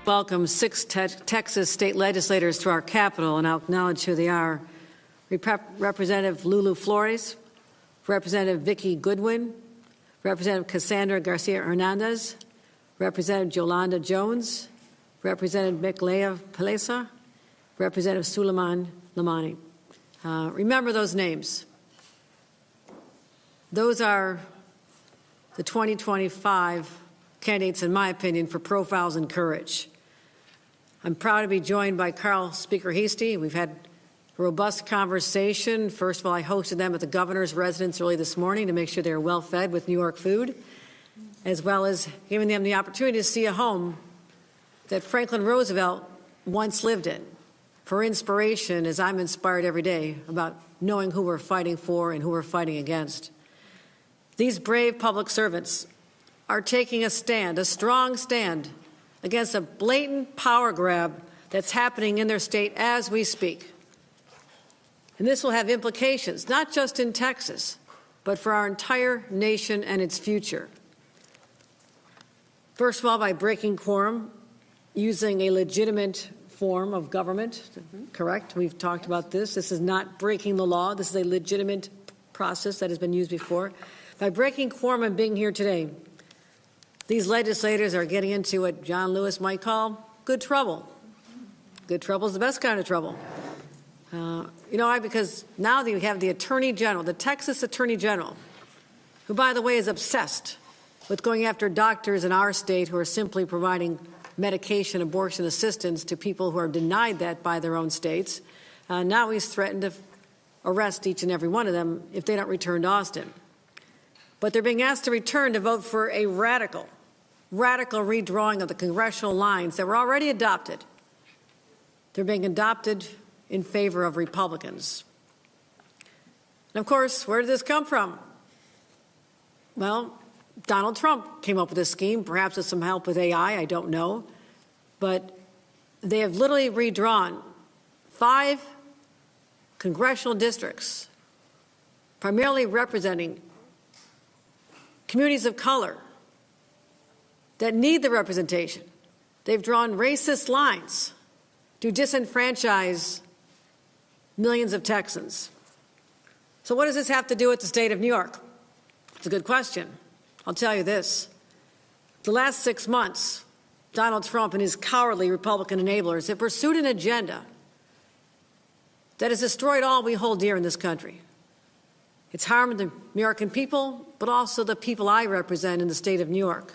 welcome 6 Texas state legislators to our Capitol, and I'll acknowledge who they are. Representative Lulu Flores, Representative Vicki Goodwin, Representative Cassandra Garcia Hernandez, Representative Yolanda Jones, Representative Miklea Palesa, Representative Suleiman Lamani. Remember those names. Those are the 2025 candidates, in my opinion, for profiles in courage. I'm proud to be joined by Speaker Heastie. We've had a robust conversation. First of all, I hosted them at the governor's residence early this morning to make sure they were well fed with New York food, as well as giving them the opportunity to see a home that Franklin Roosevelt once lived in, for inspiration, as I'm inspired every day about knowing who we're fighting for and who we're fighting against. These brave public servants are taking a stand, a strong stand, against a blatant power grab that's happening in their state as we speak. And this will have implications, not just in Texas, but for our entire nation and its future. First of all, by breaking quorum, using a legitimate form of government, correct? We've talked about this. This is not breaking the law. This is a legitimate process that has been used before. By breaking quorum and being here today, these legislators are getting into what John Lewis might call good trouble. Good trouble is the best kind of trouble. You know why? Because now that you have the Attorney General, the Texas Attorney General, who, by the way, is obsessed with going after doctors in our state who are simply providing medication abortion assistance to people who are denied that by their own states. Now he's threatened to arrest each and every one of them if they don't return to Austin. But they're being asked to return to vote for a radical redrawing of the congressional lines that were already adopted. They're being adopted in favor of Republicans. And of course, where did this come from? Well, Donald Trump came up with this scheme, perhaps with some help with AI, I don't know. But they have literally redrawn 5 congressional districts, primarily representing communities of color that need the representation. They've drawn racist lines to disenfranchise millions of Texans. So what does this have to do with the state of New York? It's a good question. I'll tell you this. The last 6 months, Donald Trump and his cowardly Republican enablers have pursued an agenda that has destroyed all we hold dear in this country. It's harmed the American people, but also the people I represent in the state of New York.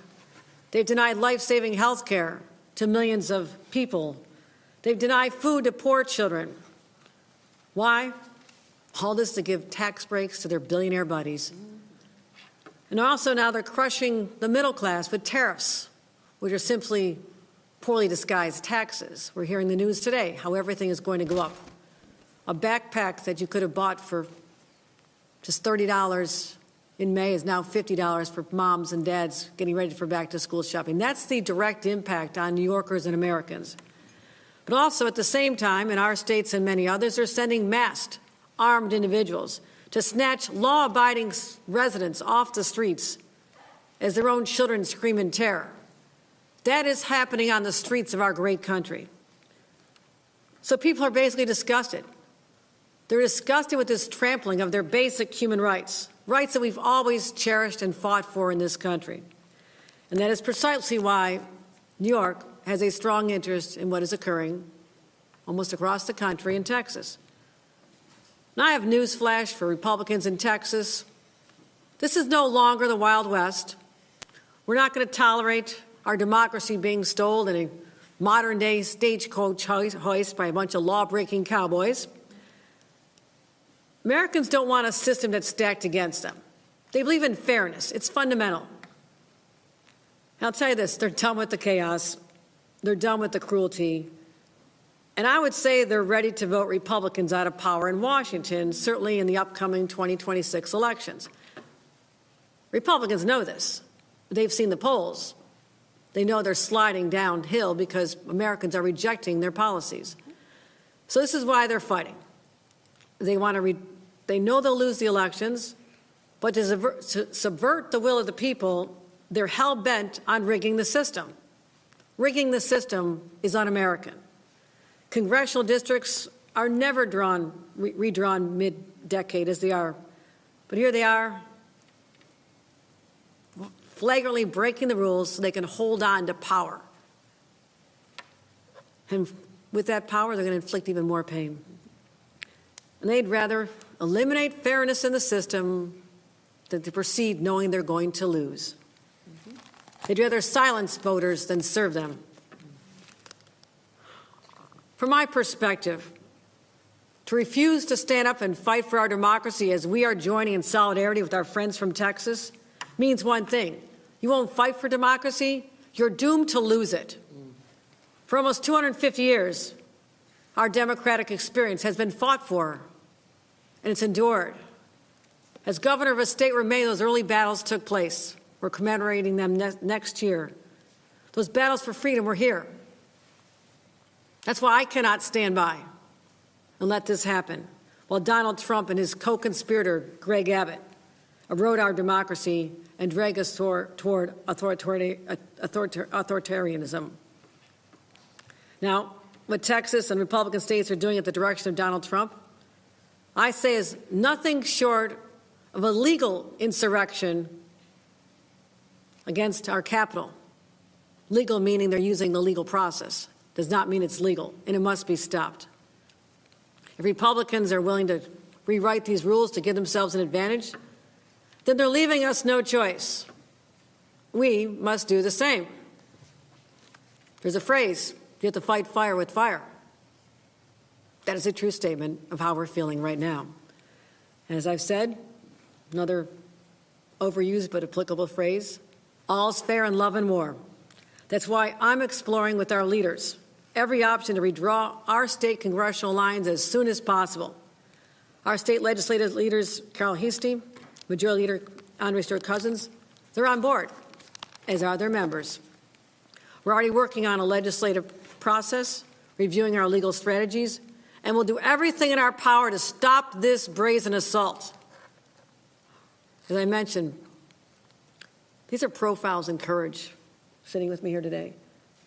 They've denied life-saving health care to millions of people. They've denied food to poor children. Why? All this to give tax breaks to their billionaire buddies. And also now they're crushing the middle class with tariffs, which are simply poorly disguised taxes. We're hearing the news today how everything is going to go up. A backpack that you could have bought for just $30 in May is now $50 for moms and dads getting ready for back-to-school shopping. That's the direct impact on New Yorkers and Americans. But also at the same time, in our states and many others, they're sending masked, armed individuals to snatch law-abiding residents off the streets as their own children scream in terror. That is happening on the streets of our great country. So people are basically disgusted. They're disgusted with this trampling of their basic human rights, rights that we've always cherished and fought for in this country. And that is precisely why New York has a strong interest in what is occurring almost across the country in Texas. And I have news flash for Republicans in Texas. This is no longer the Wild West. We're not going to tolerate our democracy being stolen in a modern-day stagecoach hoist by a bunch of law-breaking cowboys. Americans don't want a system that's stacked against them. They believe in fairness. It's fundamental. And I'll tell you this, they're done with the chaos. They're done with the cruelty. And I would say they're ready to vote Republicans out of power in Washington, certainly in the upcoming 2026 elections. Republicans know this. They've seen the polls. They know they're sliding downhill because Americans are rejecting their policies. So this is why they're fighting. They know they'll lose the elections, but to subvert the will of the people, they're hell-bent on rigging the system. rigging the system is un-American. Congressional districts are never redrawn mid-decade as they are. But here they are, flagrantly breaking the rules so they can hold on to power. And with that power, they're going to inflict even more pain. And they'd rather eliminate fairness in the system than to proceed knowing they're going to lose. They'd rather silence voters than serve them. From my perspective, to refuse to stand up and fight for our democracy as we are joining in solidarity with our friends from Texas means one thing. You won't fight for democracy, you're doomed to lose it. For almost 250 years, our democratic experience has been fought for, and it's endured. As governor of a state where many of those early battles took place, we're commemorating them next year. Those battles for freedom were here. That's why I cannot stand by and let this happen, while Donald Trump and his co-conspirator, Greg Abbott, erode our democracy and drag us toward authoritarianism. Now, what Texas and Republican states are doing at the direction of Donald Trump, I say is nothing short of a legal insurrection against our Capitol. Legal meaning they're using the legal process. Does not mean it's legal, and it must be stopped. If Republicans are willing to rewrite these rules to give themselves an advantage, then they're leaving us no choice. We must do the same. There's a phrase, you have to fight fire with fire. That is a true statement of how we're feeling right now. And as I've said, another overused but applicable phrase, all's fair in love and war. That's why I'm exploring with our leaders every option to redraw our state congressional lines as soon as possible. Our state legislative leaders, Carol Heastie, Majority Leader Andre Stewart-Cousins, they're on board, as are their members. We're already working on a legislative process, reviewing our legal strategies, and we'll do everything in our power to stop this brazen assault. As I mentioned, these are profiles in courage sitting with me here today.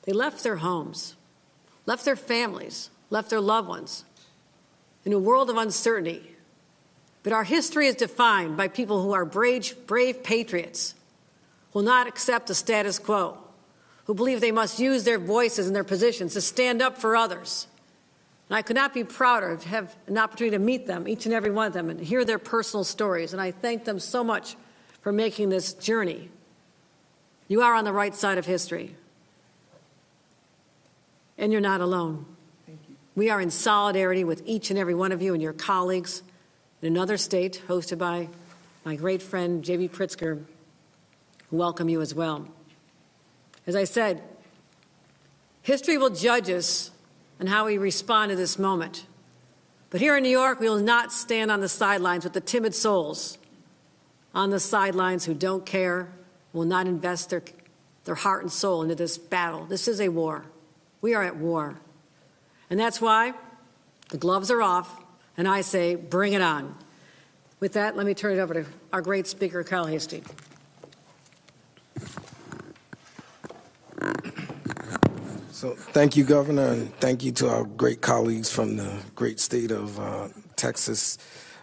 They left their homes, left their families, left their loved ones in a world of uncertainty. But our history is defined by people who are brave patriots, who will not accept the status quo, who believe they must use their voices and their positions to stand up for others. And I could not be prouder to have an opportunity to meet them, each and every one of them, and hear their personal stories. And I thank them so much for making this journey. You are on the right side of history. And you're not alone. Thank you. We are in solidarity with each and every one of you and your colleagues in another state, hosted by my great friend, J.B. Pritzker, who welcome you as well. As I said, history will judge us on how we respond to this moment. But here in New York, we will not stand on the sidelines with the timid souls on the sidelines who don't care, will not invest their heart and soul into this battle. This is a war. We are at war. And that's why the gloves are off, and I say, bring it on. With that, let me turn it over to our great speaker, Kyle Heastie. So thank you, Governor, and thank you to our great colleagues from the great state of Texas.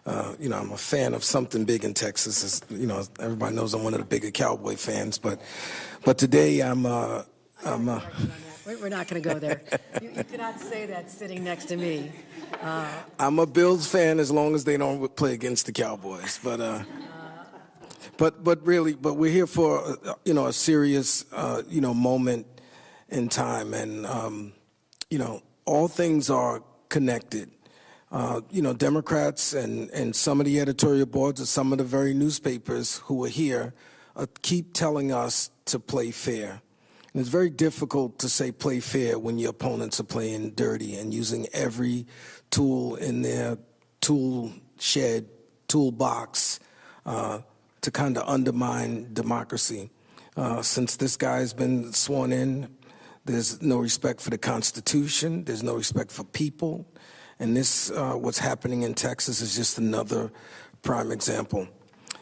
I'm a fan of something big in Texas. As, everybody knows I'm one of the bigger Cowboy fans, but today we're not going to go there. You cannot say that sitting next to me. I'm a Bills fan as long as they don't play against the Cowboys. But we're here for a serious moment in time, and all things are connected. Democrats and some of the editorial boards of some of the very newspapers who are here keep telling us to play fair. And it's very difficult to say play fair when your opponents are playing dirty and using every tool in their tool shed, toolbox to kind of undermine democracy. Since this guy's been sworn in, there's no respect for the Constitution. There's no respect for people. And this, what's happening in Texas is just another prime example.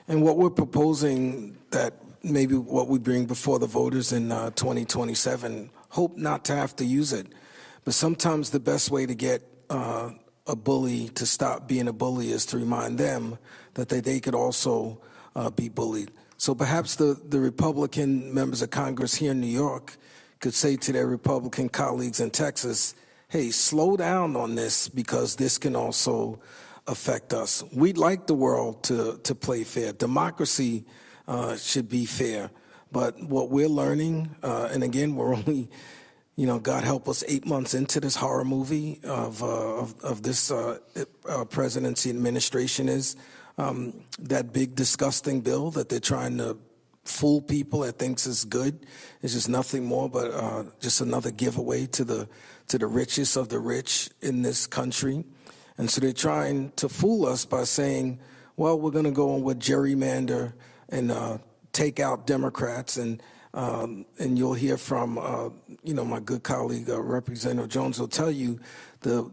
And what we're proposing, that maybe what we bring before the voters in 2027, hope not to have to use it. But sometimes the best way to get a bully to stop being a bully is to remind them that they could also be bullied. So perhaps the Republican members of Congress here in New York could say to their Republican colleagues in Texas, hey, slow down on this because this can also affect us. We'd like the world to play fair. Democracy should be fair. But what we're learning, and again, we're only, God help us, 8 months into this horror movie of this presidency administration is that big disgusting bill that they're trying to fool people that thinks is good. It's just nothing more but just another giveaway to the richest of the rich in this country. And so they're trying to fool us by saying, well, we're going to go on with gerrymander and take out Democrats. And you'll hear from, my good colleague, Representative Jones will tell you the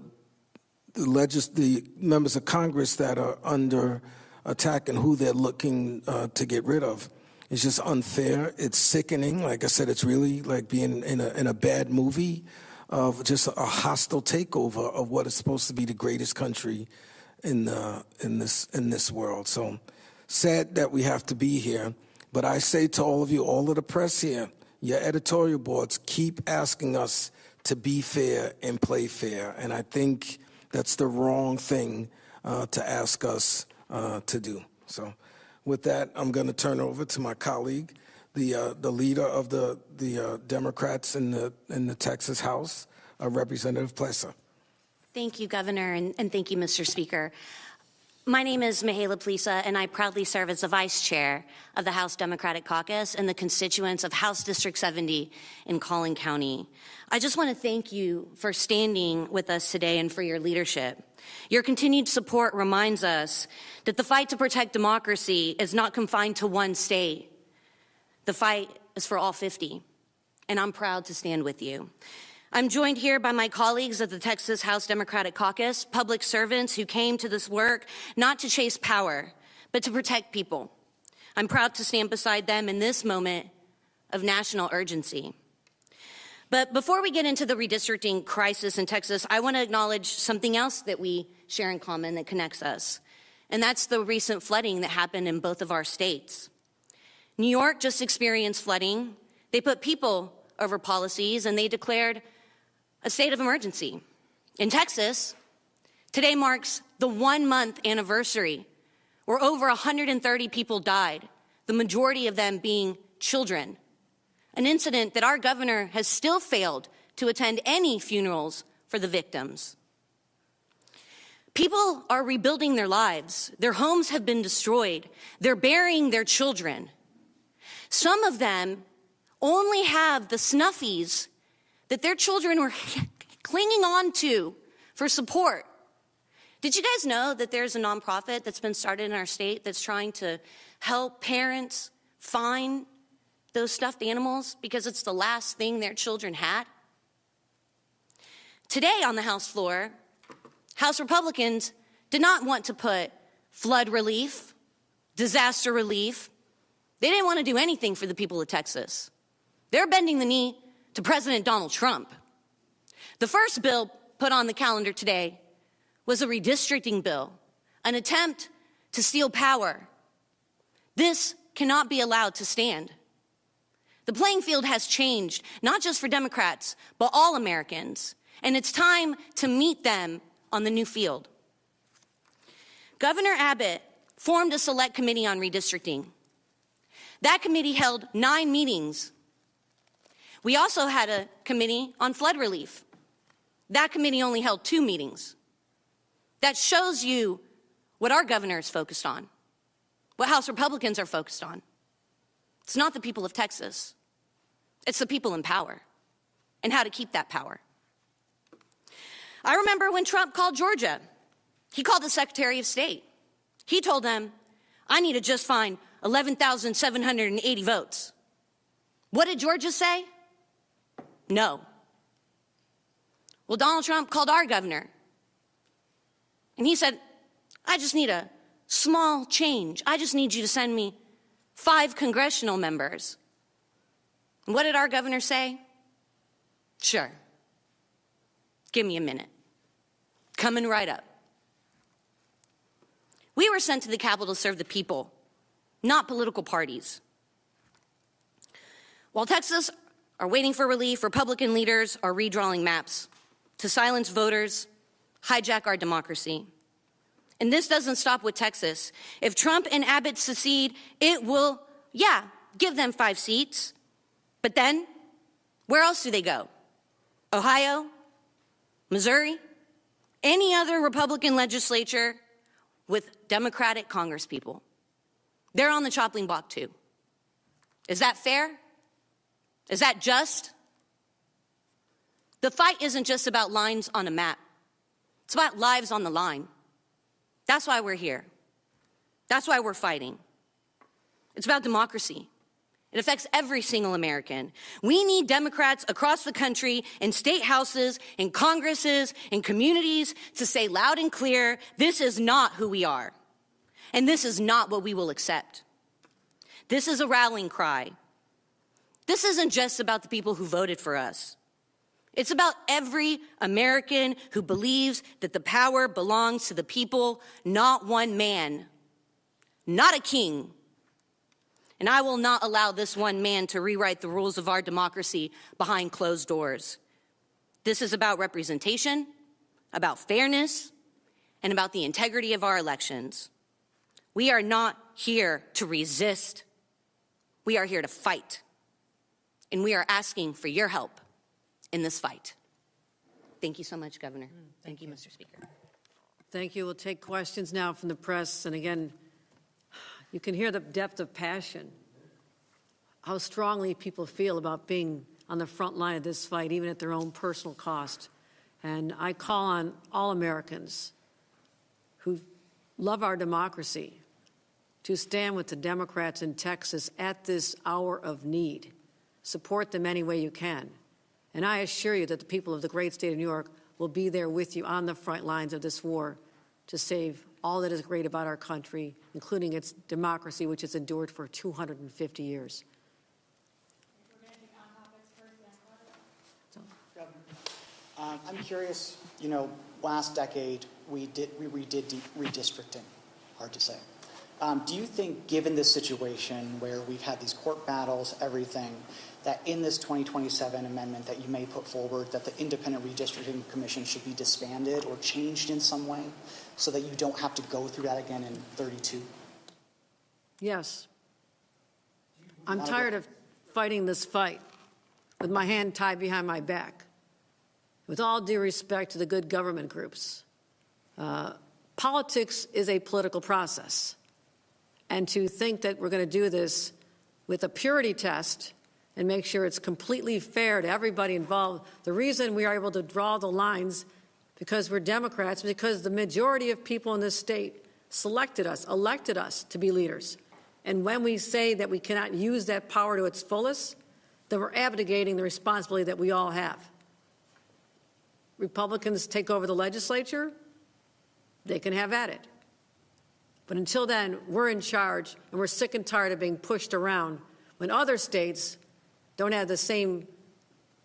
members of Congress that are under attack and who they're looking to get rid of. It's just unfair. It's sickening. Like I said, it's really like being in a bad movie of just a hostile takeover of what is supposed to be the greatest country in this world. So sad that we have to be here. But I say to all of you, all of the press here, your editorial boards, keep asking us to be fair and play fair. And I think that's the wrong thing to ask us to do. So with that, I'm going to turn over to my colleague, the leader of the Democrats in the Texas House, Representative Plessa. Thank you, Governor, and thank you, Mr. Speaker. My name is Mihaela Plessa, and I proudly serve as the Vice Chair of the House Democratic Caucus and the constituents of House District 70 in Collin County. I just want to thank you for standing with us today and for your leadership. Your continued support reminds us that the fight to protect democracy is not confined to one state. The fight is for all 50, and I'm proud to stand with you. I'm joined here by my colleagues at the Texas House Democratic Caucus, public servants who came to this work not to chase power, but to protect people. I'm proud to stand beside them in this moment of national urgency. But before we get into the redistricting crisis in Texas, I want to acknowledge something else that we share in common that connects us, and that's the recent flooding that happened in both of our states. New York just experienced flooding. They put people over policies, and they declared a state of emergency. In Texas, today marks the 1-month anniversary where over 130 people died, the majority of them being children. An incident that our governor has still failed to attend any funerals for the victims. People are rebuilding their lives. Their homes have been destroyed. They're burying their children. Some of them only have the snuffies that their children were clinging on to for support. Did you guys know that there's a nonprofit that's been started in our state that's trying to help parents find those stuffed animals because it's the last thing their children had? Today on the House floor, House Republicans did not want to put flood relief, disaster relief. They didn't want to do anything for the people of Texas. They're bending the knee to President Donald Trump. The first bill put on the calendar today was a redistricting bill, an attempt to steal power. This cannot be allowed to stand. The playing field has changed, not just for Democrats, but all Americans, and it's time to meet them on the new field. Governor Abbott formed a select committee on redistricting. That committee held 9 meetings. We also had a committee on flood relief. That committee only held 2 meetings. That shows you what our governor is focused on, what House Republicans are focused on. It's not the people of Texas. It's the people in power and how to keep that power. I remember when Trump called Georgia. He called the Secretary of State. He told them, I need to just find 11,780 votes. What did Georgia say? No. Well, Donald Trump called our governor, and he said, I just need a small change. I just need you to send me 5 congressional members. And what did our governor say? Sure. Give me a minute. Coming right up. We were sent to the Capitol to serve the people, not political parties. While Texas are waiting for relief, Republican leaders are redrawing maps to silence voters, hijack our democracy. And this doesn't stop with Texas. If Trump and Abbott secede, it will, give them 5 seats. But then, where else do they go? Ohio? Missouri? Any other Republican legislature with Democratic congresspeople? They're on the chopping block too. Is that fair? Is that just? The fight isn't just about lines on a map. It's about lives on the line. That's why we're here. That's why we're fighting. It's about democracy. It affects every single American. We need Democrats across the country in state houses, in Congresses, in communities to say loud and clear, this is not who we are. And this is not what we will accept. This is a rallying cry. This isn't just about the people who voted for us. It's about every American who believes that the power belongs to the people, not one man, not a king. And I will not allow this one man to rewrite the rules of our democracy behind closed doors. This is about representation, about fairness, and about the integrity of our elections. We are not here to resist. We are here to fight. And we are asking for your help in this fight. Thank you so much, Governor. Thank you, Mr. Speaker. Thank you. We'll take questions now from the press. And again, you can hear the depth of passion, how strongly people feel about being on the front line of this fight, even at their own personal cost. And I call on all Americans who love our democracy to stand with the Democrats in Texas at this hour of need. Support them any way you can. And I assure you that the people of the great state of New York will be there with you on the front lines of this war to save all that is great about our country, including its democracy, which has endured for 250 years. I'm curious, last decade we redid redistricting, hard to say. Do you think, given this situation where we've had these court battles, everything, that in this 2027 amendment that you may put forward, that the Independent Redistricting Commission should be disbanded or changed in some way so that you don't have to go through that again in 32? Yes. I'm tired of fighting this fight with my hand tied behind my back. With all due respect to the good government groups, politics is a political process. And to think that we're going to do this with a purity test and make sure it's completely fair to everybody involved, the reason we are able to draw the lines because we're Democrats, because the majority of people in this state selected us, elected us to be leaders. And when we say that we cannot use that power to its fullest, then we're abdicating the responsibility that we all have. Republicans take over the legislature, they can have at it. But until then, we're in charge, and we're sick and tired of being pushed around when other states don't have the same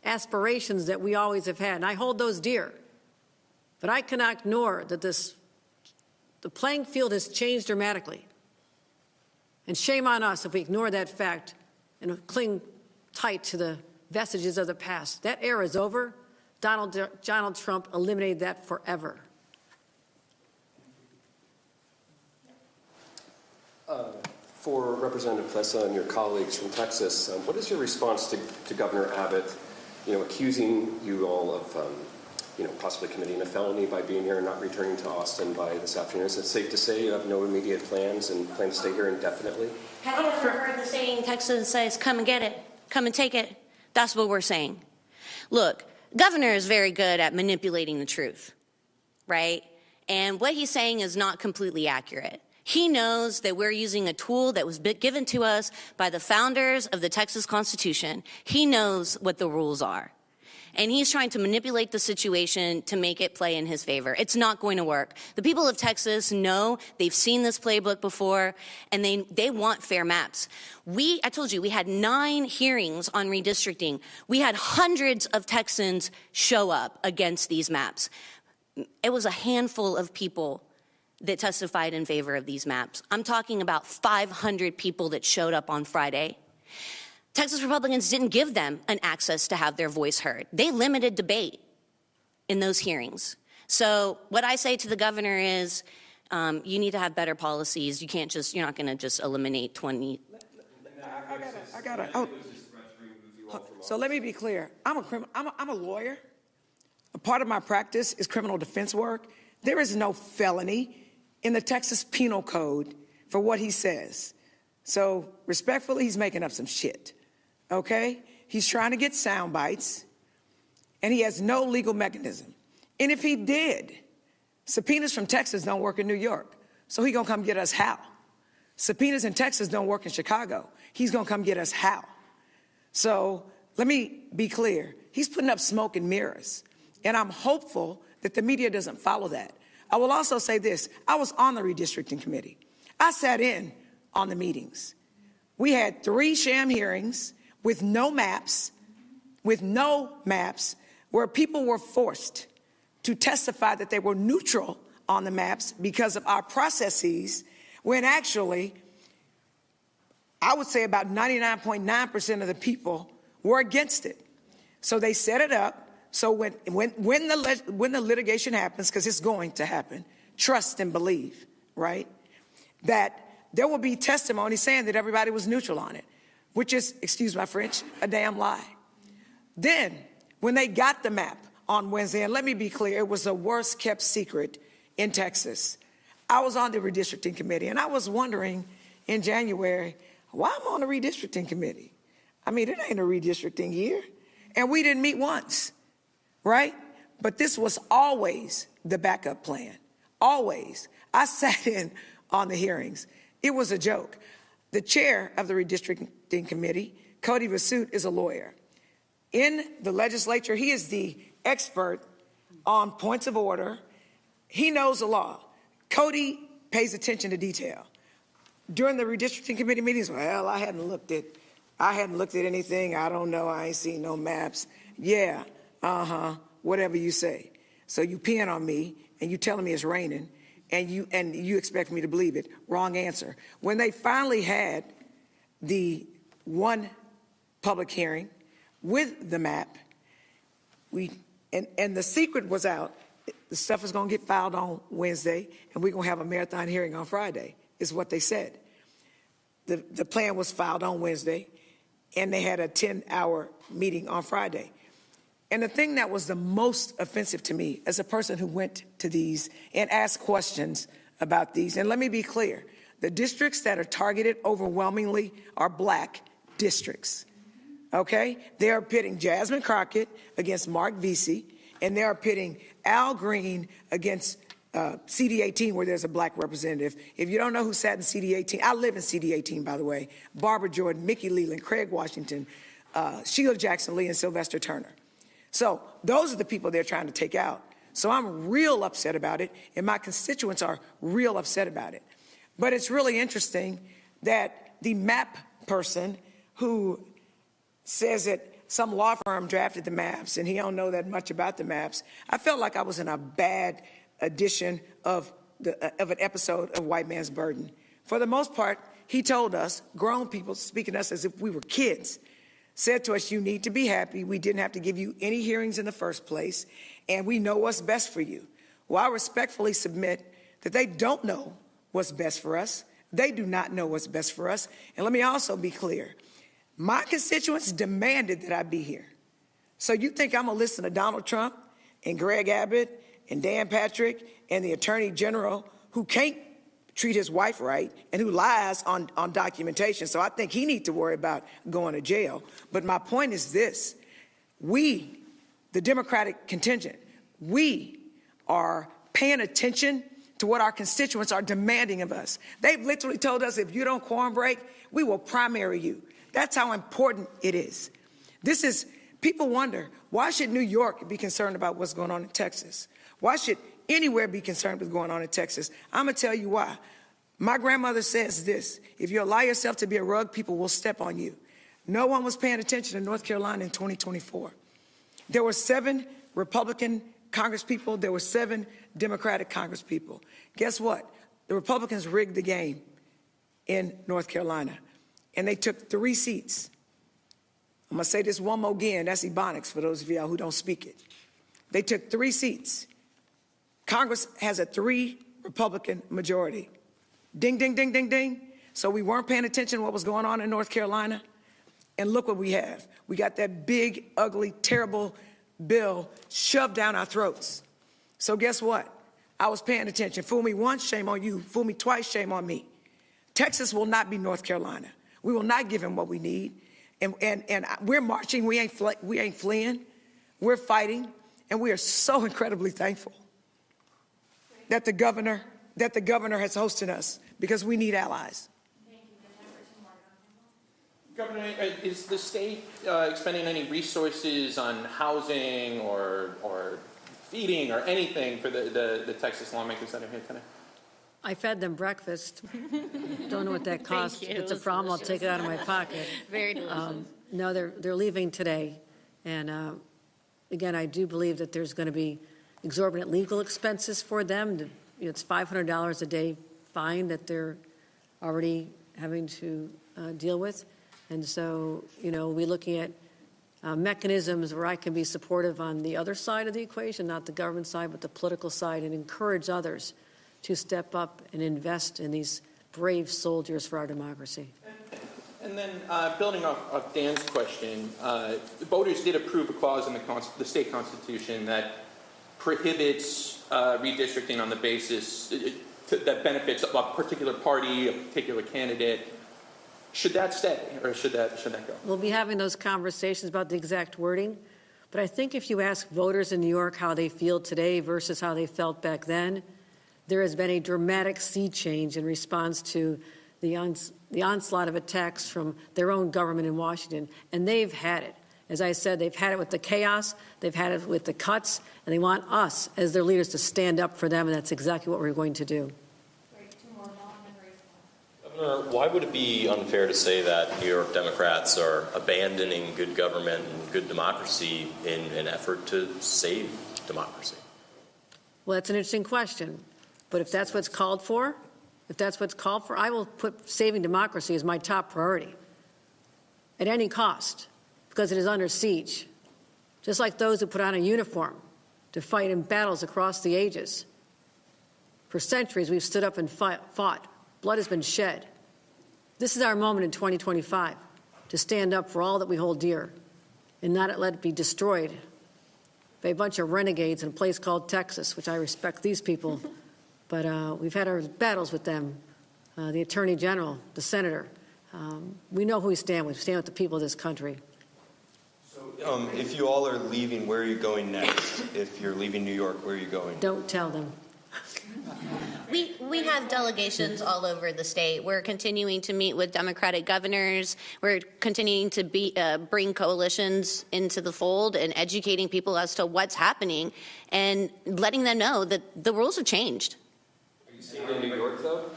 aspirations that we always have had. And I hold those dear. But I cannot ignore that the playing field has changed dramatically. And shame on us if we ignore that fact and cling tight to the vestiges of the past. That era is over. Donald Trump eliminated that forever. For Representative Plessa and your colleagues from Texas, what is your response to Governor Abbott, accusing you all of, possibly committing a felony by being here and not returning to Austin by this afternoon? Is it safe to say you have no immediate plans and plan to stay here indefinitely? Have you ever heard the saying, Texas says, come and get it, come and take it? That's what we're saying. Look, Governor is very good at manipulating the truth, right? And what he's saying is not completely accurate. He knows that we're using a tool that was given to us by the founders of the Texas Constitution. He knows what the rules are. and he's trying to manipulate the situation to make it play in his favor. It's not going to work. The people of Texas know, they've seen this playbook before, and they want fair maps. I told you, we had 9 hearings on redistricting. We had hundreds of Texans show up against these maps. It was a handful of people that testified in favor of these maps. I'm talking about 500 people that showed up on Friday. Texas Republicans didn't give them an access to have their voice heard. They limited debate in those hearings. So what I say to the governor is, you need to have better policies. You're not going to just eliminate 20. I got to. So let me be clear. I'm a lawyer. A part of my practice is criminal defense work. There is no felony in the Texas Penal Code for what he says. So respectfully, he's making up some shit, okay? He's trying to get sound bites, and he has no legal mechanism. And if he did, subpoenas from Texas don't work in New York, so he gonna come get us how? Subpoenas in Texas don't work in Chicago. He's gonna come get us how? So let me be clear. He's putting up smoke and mirrors, and I'm hopeful that the media doesn't follow that. I will also say this. I was on the redistricting committee. I sat in on the meetings. We had 3 sham hearings with no maps, where people were forced to testify that they were neutral on the maps because of our processes, when actually, I would say about 99.9% of the people were against it. So they set it up. So when the litigation happens, because it's going to happen, trust and believe, right? That there will be testimony saying that everybody was neutral on it, which is, excuse my French, a damn lie. Then, when they got the map on Wednesday, and let me be clear, it was the worst kept secret in Texas. I was on the redistricting committee, and I was wondering in January, why am I on the redistricting committee? I mean, it ain't a redistricting year. And we didn't meet once. Right? But this was always the backup plan. Always. I sat in on the hearings. It was a joke. The chair of the redistricting committee, Cody Vasut, is a lawyer. In the legislature, he is the expert on points of order. He knows the law. Cody pays attention to detail. During the redistricting committee meetings, well, I hadn't looked at anything. I don't know. I ain't seen no maps. Yeah. Whatever you say. So you peeing on me and you telling me it's raining and you expect me to believe it. Wrong answer. When they finally had the one public hearing with the map, and the secret was out. The stuff is going to get filed on Wednesday and we're going to have a marathon hearing on Friday, is what they said. The plan was filed on Wednesday and they had a 10-hour meeting on Friday. And the thing that was the most offensive to me as a person who went to these and asked questions about these, and let me be clear, the districts that are targeted overwhelmingly are black districts, okay? They are pitting Jasmine Crockett against Mark Vesey, and they are pitting Al Green against CD18, where there's a black representative. If you don't know who sat in CD18, I live in CD18, by the way, Barbara Jordan, Mickey Leland, Craig Washington, Sheila Jackson Lee, and Sylvester Turner. So those are the people they're trying to take out. So I'm real upset about it, and my constituents are real upset about it. But it's really interesting that the map person who says that some law firm drafted the maps and he don't know that much about the maps, I felt like I was in a bad edition of an episode of White Man's Burden. For the most part, he told us, grown people speaking to us as if we were kids, said to us, you need to be happy. We didn't have to give you any hearings in the first place, and we know what's best for you. Well, I respectfully submit that they don't know what's best for us. They do not know what's best for us. And let me also be clear. My constituents demanded that I be here. So you think I'm going to listen to Donald Trump and Greg Abbott and Dan Patrick and the Attorney General who can't treat his wife right and who lies on documentation. So I think he needs to worry about going to jail. But my point is this. We, the Democratic contingent, we are paying attention to what our constituents are demanding of us. They've literally told us if you don't quorum break, we will primary you. That's how important it is. This is People wonder, why should New York be concerned about what's going on in Texas? Why should anywhere be concerned with what's going on in Texas? I'm going to tell you why. My grandmother says this: if you allow yourself to be a rug, people will step on you. No one was paying attention to North Carolina in 2024. There were 7 Republican congresspeople. There were 7 Democratic congresspeople. Guess what? The Republicans rigged the game in North Carolina, and they took 3 seats. I'm going to say this one more again. That's Ebonics for those of y'all who don't speak it. They took 3 seats. Congress has a 3 Republican majority. Ding, ding, ding, ding, ding. So we weren't paying attention to what was going on in North Carolina. And look what we have. We got that big, ugly, terrible bill shoved down our throats. So guess what? I was paying attention. Fool me once, shame on you. Fool me twice, shame on me. Texas will not be North Carolina. We will not give him what we need. And we're marching. We ain't fleeing. We're fighting. And we are so incredibly thankful that the governor has hosted us, because we need allies. Governor, is the state expending any resources on housing or feeding or anything for the Texas lawmakers that are here today? I fed them breakfast. Don't know what that costs. If it's a problem, I'll take it out of my pocket. Very delicious. No, they're leaving today. And again, I do believe that there's going to be exorbitant legal expenses for them. It's $500 a day fine that they're already having to deal with. And so, we're looking at mechanisms where I can be supportive on the other side of the equation, not the government side, but the political side, and encourage others to step up and invest in these brave soldiers for our democracy. And then building off Dan's question, voters did approve a clause in the state constitution that prohibits redistricting on the basis that benefits a particular party, a particular candidate. Should that stay, or should that go? We'll be having those conversations about the exact wording. But I think if you ask voters in New York how they feel today versus how they felt back then, there has been a dramatic sea change in response to the onslaught of attacks from their own government in Washington. And they've had it. As I said, they've had it with the chaos, they've had it with the cuts, and they want us as their leaders to stand up for them, and that's exactly what we're going to do. Governor, why would it be unfair to say that New York Democrats are abandoning good government and good democracy in an effort to save democracy? Well, that's an interesting question. But if that's what's called for, I will put saving democracy as my top priority at any cost, because it is under siege. Just like those who put on a uniform to fight in battles across the ages. For centuries, we've stood up and fought. Blood has been shed. This is our moment in 2025 to stand up for all that we hold dear and not let it be destroyed by a bunch of renegades in a place called Texas, which I respect these people, but we've had our battles with them, the Attorney General, the Senator. We know who we stand with. We stand with the people of this country. So if you all are leaving, where are you going next? If you're leaving New York, where are you going? Don't tell them. We have delegations all over the state. We're continuing to meet with Democratic governors. We're continuing to bring coalitions into the fold and educating people as to what's happening and letting them know that the rules have changed. Are you staying in New York, though,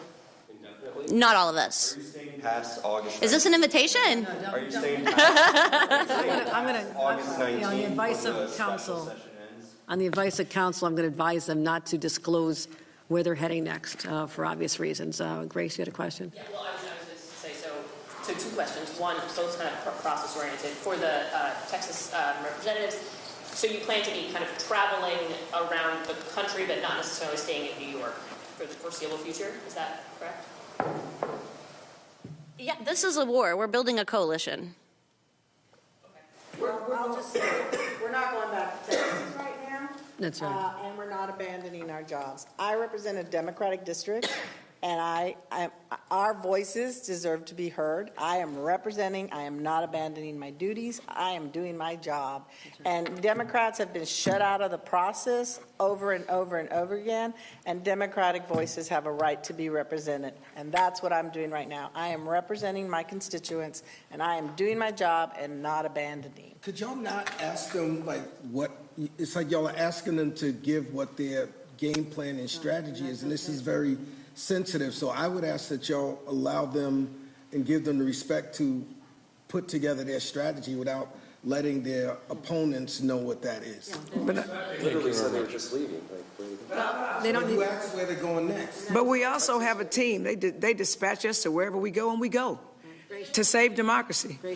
indefinitely? Not all of us. Are you staying past August 19th? Is this an invitation? Are you staying past On August 19th? the advice of counsel, I'm going to advise them not to disclose where they're heading next for obvious reasons. Grace, you had a question? Yeah, well, I was just to say, so 2 questions. One, both kind of process-oriented. For the Texas representatives, so you plan to be kind of traveling around the country but not necessarily staying in New York for the foreseeable future? Is that correct? Yeah, this is a war. We're building a coalition. I'll just say, we're not going back to Texas right now. That's right. And we're not abandoning our jobs. I represent a Democratic district and our voices deserve to be heard. I am representing, I am not abandoning my duties, I am doing my job. And Democrats have been shut out of the process over and over and over again, and Democratic voices have a right to be represented. And that's what I'm doing right now. I am representing my constituents, and I am doing my job and not abandoning. Could y'all not ask them, like, what, it's like y'all are asking them to give what their game plan and strategy is, and this is very sensitive. So I would ask that y'all allow them and give them the respect to put together their strategy without letting their opponents know what that is. But, Literally said they were just leaving. They don't You need, ask where they're going next. but we also have a team. They dispatch us to wherever we go, and we go to save democracy. You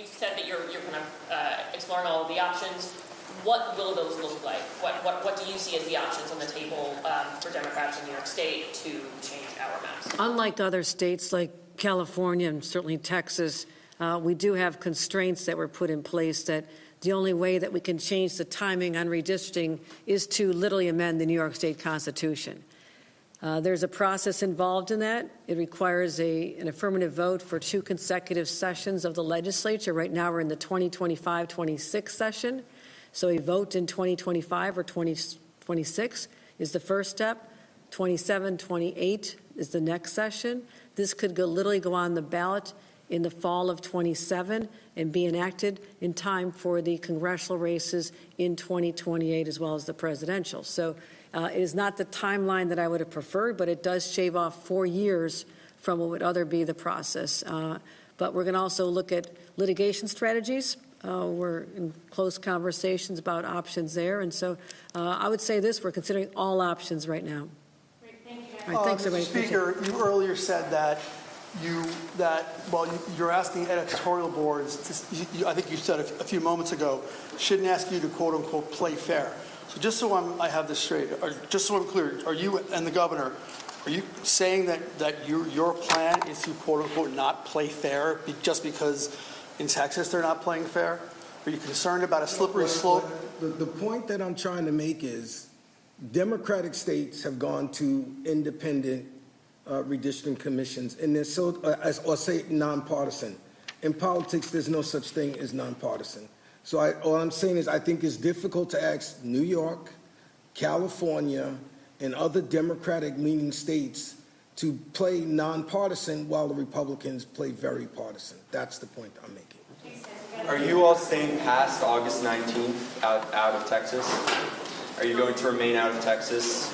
said that you're kind of exploring all of the options. What will those look like? What do you see as the options on the table for Democrats in New York State to change our maps? unlike other states like California and certainly Texas, we do have constraints that were put in place that the only way that we can change the timing on redistricting is to literally amend the New York State Constitution. There's a process involved in that. It requires an affirmative vote for 2 consecutive sessions of the legislature. Right now we're in the 2025-26 session. So a vote in 2025 or 2026 is the first step. 27, 28 is the next session. This could literally go on the ballot in the fall of 27 and be enacted in time for the congressional races in 2028 as well as the presidential. So it is not the timeline that I would have preferred, but it does shave off 4 years from what would other be the process. But we're going to also look at litigation strategies. We're in close conversations about options there. And so I would say this, we're considering all options right now. Great, thank you. All right, thanks, Mr. everybody. Speaker, you earlier said that you're asking editorial boards, I think you said a few moments ago, shouldn't ask you to quote unquote play fair. So just so I have this straight, or just so I'm clear, are you and the governor, are you saying that your plan is to quote unquote not play fair just because in Texas they're not playing fair? Are you concerned about a slippery slope? The point that I'm trying to make is Democratic states have gone to independent redistricting commissions, and they're so, or say nonpartisan. In politics, there's no such thing as nonpartisan. So all I'm saying is I think it's difficult to ask New York, California, and other Democratic-leaning states to play nonpartisan while the Republicans play very partisan. That's the point I'm making. Are you all staying past August 19th out of Texas? Are you going to remain out of Texas